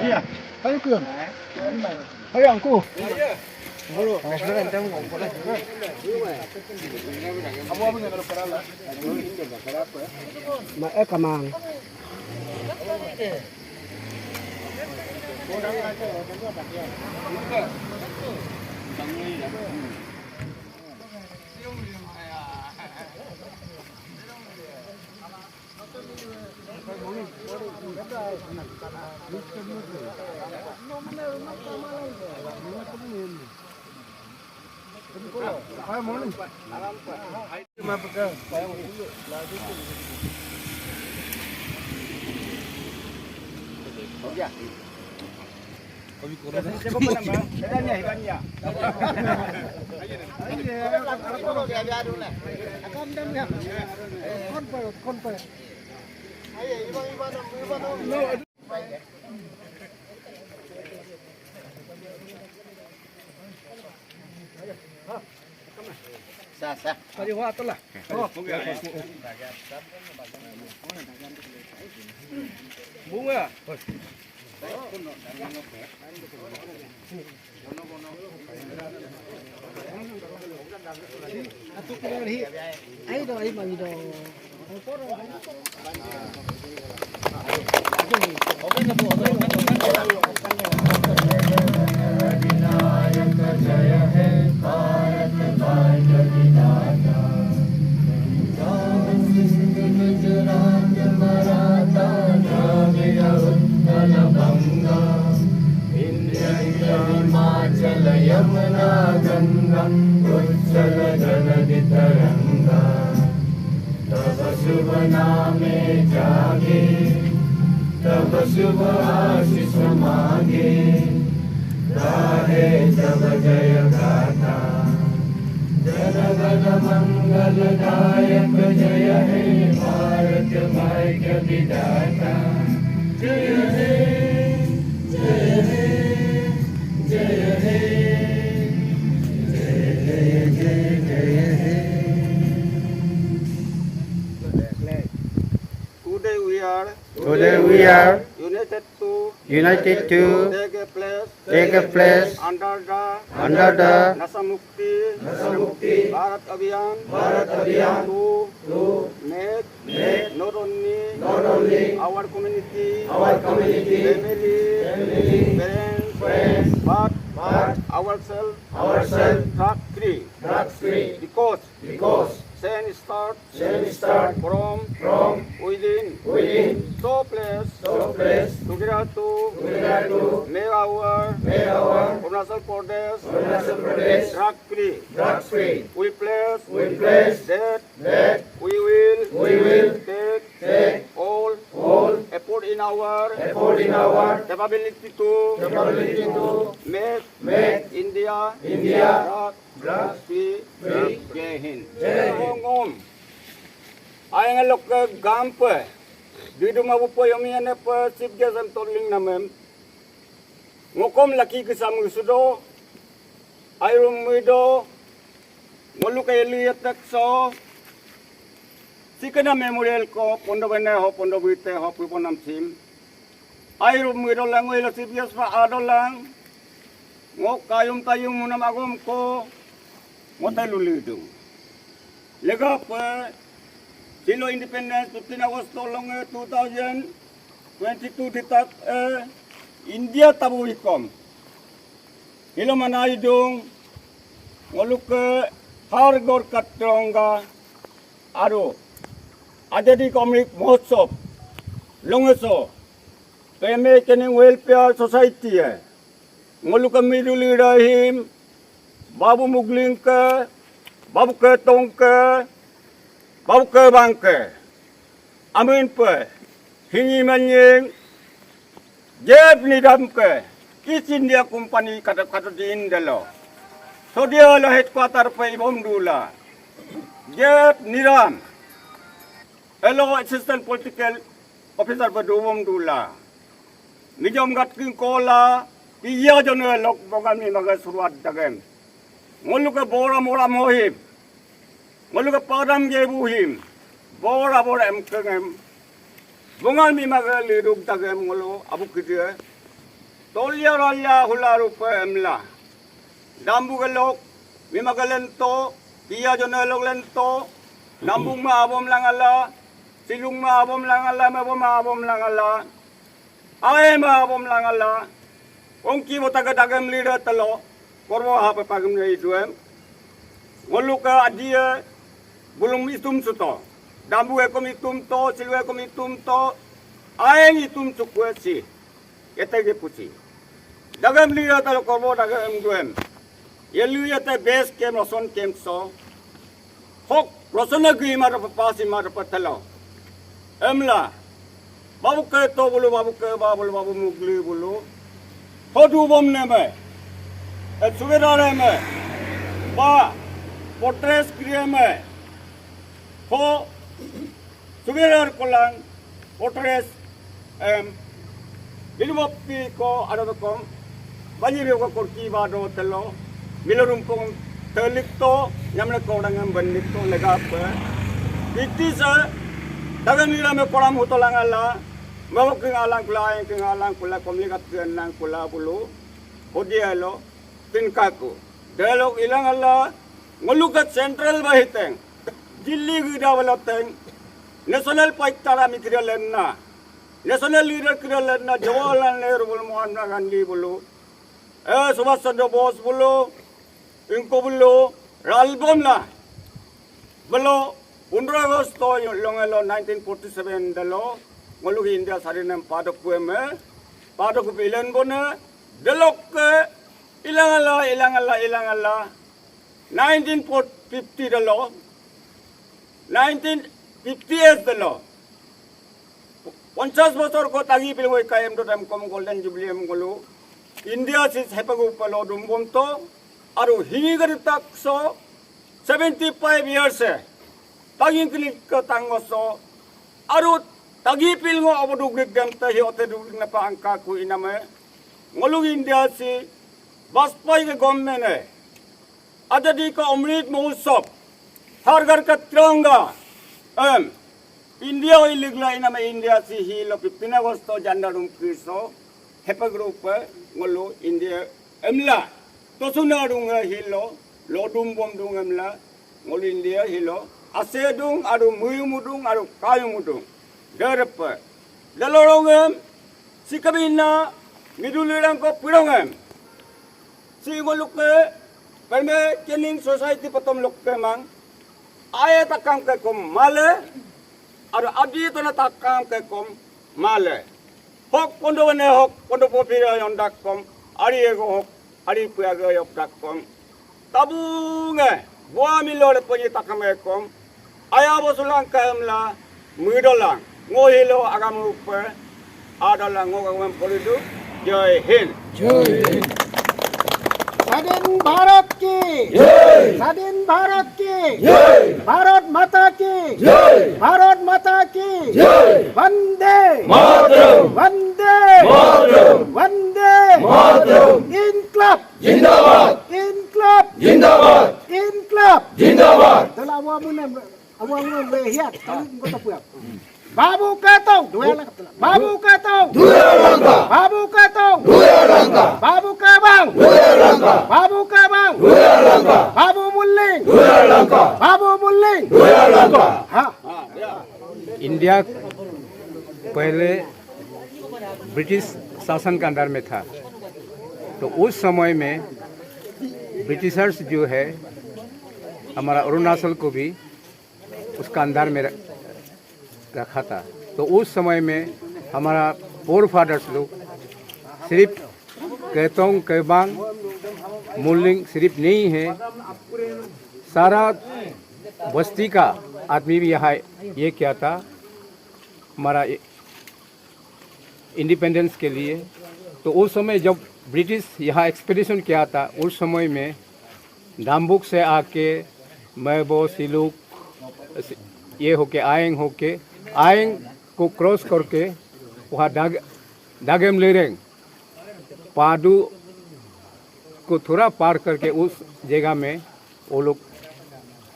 Iya. Ayo ke. Ayo angku. Ma kamang. Sah. Tadi waktu lah. Oh, bunga. Ayo mami dong. Yamuna Ganga उज्जल जलधि तरंगा तब शुभ नामे जागे तब शुभ आशीष मांगे गाहे तब जय गाथा जन गण मंगल दायक जय हे भारत भाग्य विधाता जय हे जय हे जय हे Today we are united to take a place under the Nasamukti Bharat Abhiyan to make not only our community family friends but ourselves drug free because sin start from within. So please together to make our Arunachal Pradesh drug free. We pledge that we will take all effort in our capability to make India drug free. Jai Hind. Om. Ayang alok gampe. Didu mabupo yomian apa sip jasam torling namem. Ngokom laki kesam sudo. Ayrum mudo. Molu kay liat takso. Sikana memorial ko pondo bene ho pondo buite ho puponam sim. Ayrum mudo lang ilo sip jas pa ado lang. Ngok kayum munam agom ko. Ngotai lulidu. Lega pa Silo Independence 15 August 2022 ditat India tabu ikom. Hilo manai dong ngoluk har gor katronga aro adedi komik mohotsov longeso peme kening welfare society hai ngoluk miduli rahim babu mugling ke babu ke tong ke Bau ke bangke, amin pe, hingi menyeng, jeb ni damke, East India Company kata di Indelo. So dia lah headquarter pe ibom dula, jeb niram, hello assistant political officer berdumum dula. Nijom gat king kola, iya jono lok bogan ni naga suruat dagem. Ngulu ke bora mohib. Malu ke padam je buhim, bora em kengem, bungal mi magali ruk tagem ngolo abu kidye tolya ralya hula rupa emla dambu galok mi magalento kia jonelok lento nambung ma abom langala silung ma abom langala ma abom langala ae ma abom langala ongki botaga dagem leader telo korbo ha pa pagem nei duem ngoluka adia bulung itum suto dambu ekom itum to silu ekom itum to aeng itum chukwesi etege puchi dagem leader telo korbo dagem duem yelu yate base kem roson kem so hok rosona gi mar pasi mar patelo emla babu ke to bulu babu ke babu mugli bulu hodu bom ne me et suvedare me ba potres kriye me ho suvedar kolang potres bilmopi ko adakom bajiri ko korki ba do telo milorumpong telik to nyamle ko dangam bandit to lega pe itu sa dagan nila me kolam hutolang ala mau ke ngalang kula komunikat nang kula bulu hodialo tinkaku dialog ilang ala ngolukat central bahiteng jilli gida walateng national paitara mikralen national leader kralen na Jawaharlal Nehru bulu Mahatma Gandhi bulu Subhash Chandra Bose bulu इनको बोलो रालबम ना बोलो 15 अगस्त तो लोंगेलो 1947 दलो ngolu India sarinem padok kueme padok pilen bone delok ke ilangala 1950 dalo 1958 dalo 50 bosor ko tagi piloi kaem do tam kom golden jubilee ngolu India sis hepagu palo dumbom to aru hingari tak so 75 years se tagin klik ka tangoso aru tagi pilngo abodu gam ta hi ote du na pa angka ku iname ngolu India si baspai ke government ne adadi ka amrit mahotsav har ghar ka tiranga India oi ligla iname India si hi lo 15 agosto jandarum kriso hepa group ngolu India emla to sunadunga hilo lodum bom dungamla ngolu India hilo asedung adu muyumudung adu kayumudung derpa dalorongem sikabina midulirang ko pirongem si ngoluke perme kening society patom lokke mang aye takam ke kom male adu adi to na takam ke kom male hok pondo popira yondak kom ari ego hok ari puaga yok dakom tabunge boa milore ponye takamekom aya bosulang kamla mudolang ngohilo agam upe adalang ngogam polidu jai hind स्वाधीन भारत की जय स्वाधीन भारत की जय भारत माता की जय भारत माता की जय वंदे मातरम वंदे मातरम वंदे मातरम इनकलाब जिंदाबाद इनकलाब जिंदाबाद इनकलाब जिंदाबाद telah awam lehiat kau tak puas Babu Katong dua langkah Babu Katong dua langkah Babu Katong dua langkah Babu Kabang dua langkah Babu Kabang dua langkah Babu Mulling dua langkah Babu Mulling dua langkah हाँ India पहले British शासन के under में था तो उस समय में ब्रिटिशर्स जो है हमारा अरुणाचल को भी उसका अंदर में रखा था तो उस समय में हमारा फोर फादर्स लोग सिर्फ केतोंग केबांग मुलिंग सिर्फ नहीं है सारा बस्ती का आदमी भी यहाँ ये क्या था हमारा इंडिपेंडेंस के लिए तो उस समय जब ब्रिटिश यहाँ एक्सपेडिशन किया था उस समय में डाम्बुक से आके मैबो सिलुक ये होके आयंग को क्रॉस करके वहाँ दागेम लेरेंग पादू को थोड़ा पार करके उस जगह में वो लोग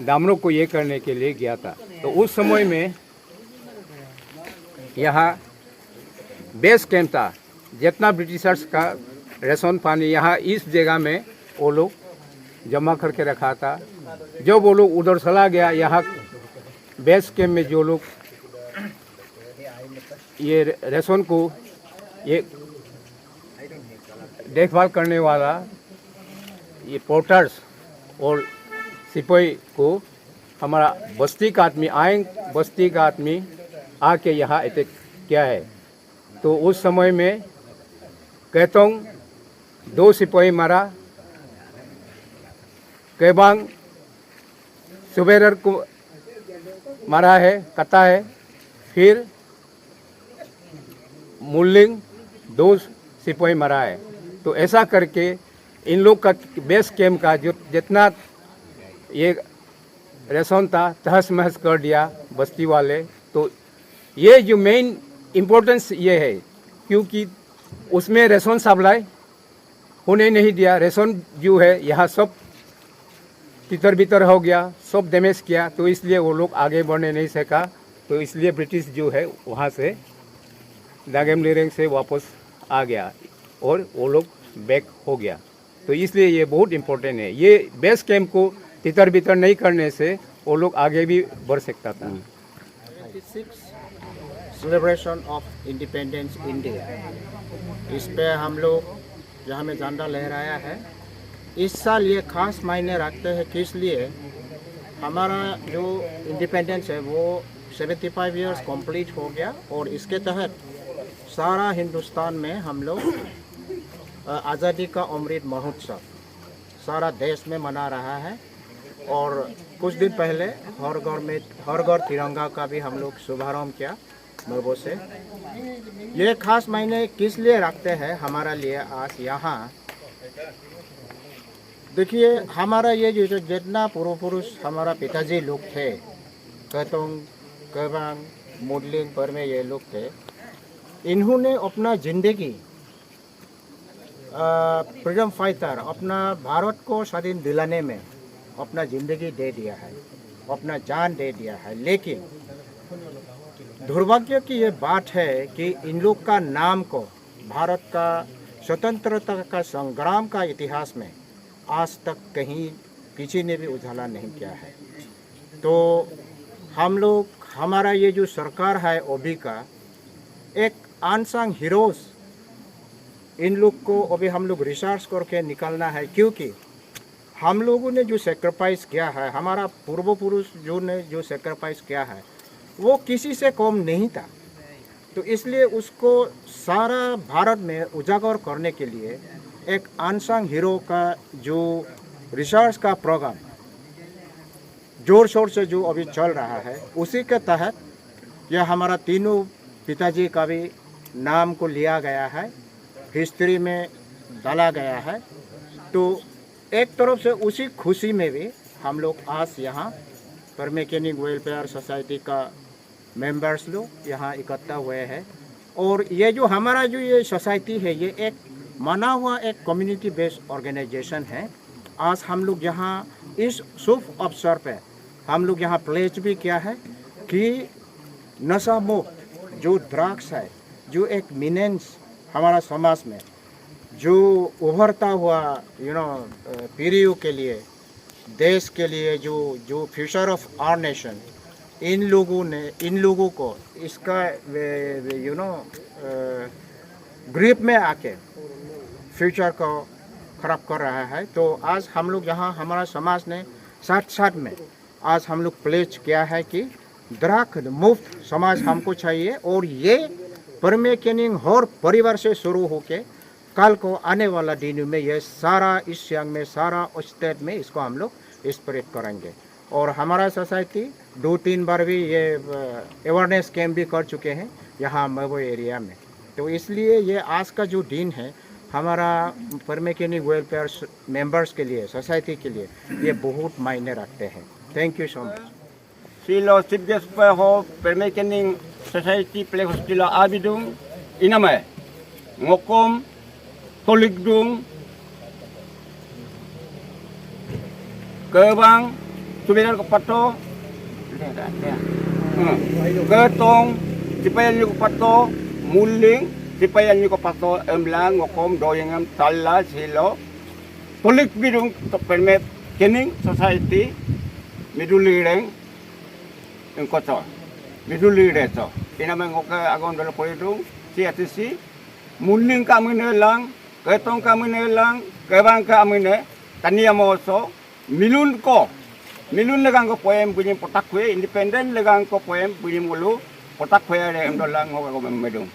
दामनों को ये करने के लिए गया था तो उस समय में यहाँ बेस कैंप था, जितना ब्रिटिशर्स का रेशन पानी यहाँ इस जगह में वो लोग जमा करके रखा था। जब वो लोग उधर चला गया, यहाँ बेस कैंप में जो लोग ये रेशन को ये देखभाल करने वाला ये पोर्टर्स और सिपाही को हमारा बस्ती का आदमी बस्ती का आदमी आके यहाँ अटैक किया है। तो उस समय में केतोंग 2 सिपाही मारा, केबांग सुबेरर को मारा है, कटा है, फिर मुल्लिंग 2 सिपाही मारा है। तो ऐसा करके इन लोग का बेस कैंप का जो जितना ये रेशन था तहस महस कर दिया बस्ती वाले। तो ये जो मेन इम्पोर्टेंस ये है, क्योंकि उसमें रेशन सप्लाई होने नहीं दिया। रेशन जो है यहाँ सब तितर बितर हो गया, सब डैमेज किया, तो इसलिए वो लोग आगे बढ़ने नहीं सका। तो इसलिए ब्रिटिश जो है वहाँ से दागेम लिरेंग से वापस आ गया और वो लोग बैक हो गया। तो इसलिए ये बहुत इम्पोर्टेंट है। ये बेस कैंप को तितर बितर नहीं करने से वो लोग आगे भी बढ़ सकता था। 96 सेलिब्रेशन ऑफ इंडिपेंडेंस इंडिया, इस पे हम लोग जहाँ में झंडा लहराया है। इस साल ये खास मायने रखते हैं कि इसलिए हमारा जो इंडिपेंडेंस है वो 75 इयर्स कंप्लीट हो गया और इसके तहत सारा हिंदुस्तान में हम लोग आज़ादी का अमृत महोत्सव सारा देश में मना रहा है। और कुछ दिन पहले हर घर तिरंगा का भी हम लोग शुभारंभ किया मलबो से। ये खास मायने किस लिए रखते हैं हमारा लिए आज यहाँ? देखिए, हमारा ये जो जितना पूर्व पुरुष हमारा पिताजी लोग थे, केतोंग, केबांग, मुडलिंग पर में ये लोग थे, इन्होंने अपना ज़िंदगी फ्रीडम फाइटर अपना भारत को स्वाधीन दिलाने में अपना ज़िंदगी दे दिया है, अपना जान दे दिया है। लेकिन दुर्भाग्य की ये बात है कि इन लोग का नाम को भारत का स्वतंत्रता का संग्राम का इतिहास में आज तक कहीं किसी ने भी उजाला नहीं किया है। तो हम लोग, हमारा ये जो सरकार है ओबी का, एक अनसंग हीरोज़ इन लोग को अभी हम लोग रिसर्च करके निकालना है, क्योंकि हम लोगों ने जो सेक्रीफाइस किया है, हमारा पूर्व पुरुष जो ने जो सेक्रीफाइस किया है वो किसी से कम नहीं था। तो इसलिए उसको सारा भारत में उजागर करने के लिए एक अनसंग हीरो का जो रिसर्च का प्रोग्राम जोर शोर से जो अभी चल रहा है, उसी के तहत यह हमारा तीनों पिताजी का भी नाम को लिया गया है, हिस्ट्री में डाला गया है। तो एक तरफ से उसी खुशी में भी हम लोग आज यहाँ पर मैकेनिक वेलफेयर सोसाइटी का मेंबर्स लोग यहाँ इकट्ठा हुए हैं। और ये जो हमारा जो ये सोसाइटी है, ये एक माना हुआ एक कम्युनिटी बेस्ड ऑर्गेनाइजेशन है। आज हम लोग यहाँ इस शुभ अवसर पे हम लोग यहाँ प्लेज भी किया है कि नशा मुक्त जो ड्रग्स है, जो एक मीनेंस हमारा समाज में जो उभरता हुआ पीढ़ियों के लिए, देश के लिए, जो फ्यूचर ऑफ आवर नेशन, इन लोगों को इसका ग्रिप में आके फ्यूचर को खराब कर रहा है। तो आज हम लोग यहाँ हमारा समाज ने साथ साथ में आज हम लोग प्लेज किया है कि ड्रग मुक्त समाज हमको चाहिए। और ये परमेकेनिंग हर परिवार से शुरू होके कल को आने वाला दिन में ये सारा इस सियांग में, सारा स्टेट में इसको हम लोग स्प्रेड करेंगे। और हमारा सोसाइटी 2-3 बार भी ये अवेयरनेस कैंप भी कर चुके हैं यहाँ मबो एरिया में। तो इसलिए ये आज का जो दिन है हमारा परमेकेनिक वेलफेयर मेंबर्स के लिए, सोसाइटी के लिए, ये बहुत मायने रखते हैं। Thank you so much. Silo Sibges Peho Permekening Society Play Hostila Abidung Iname Ngokom Toligdung Kebang Subiran Kepato Ketong Cipayan Kepato Muling Sipayan ni ko pato emlang ngokom doyengam talla silo. Tolik bidung to permit kening society miduli reng en koto. Miduli reto. Inamang ngoka agon dolo poidung si atisi muling kami nelang ketong kami nelang kebang kami ne tania moso milun legang ko poem bunyi potak kue independen legang ko poem bunyi mulu potak kue ada em dolang ngoka ko medung.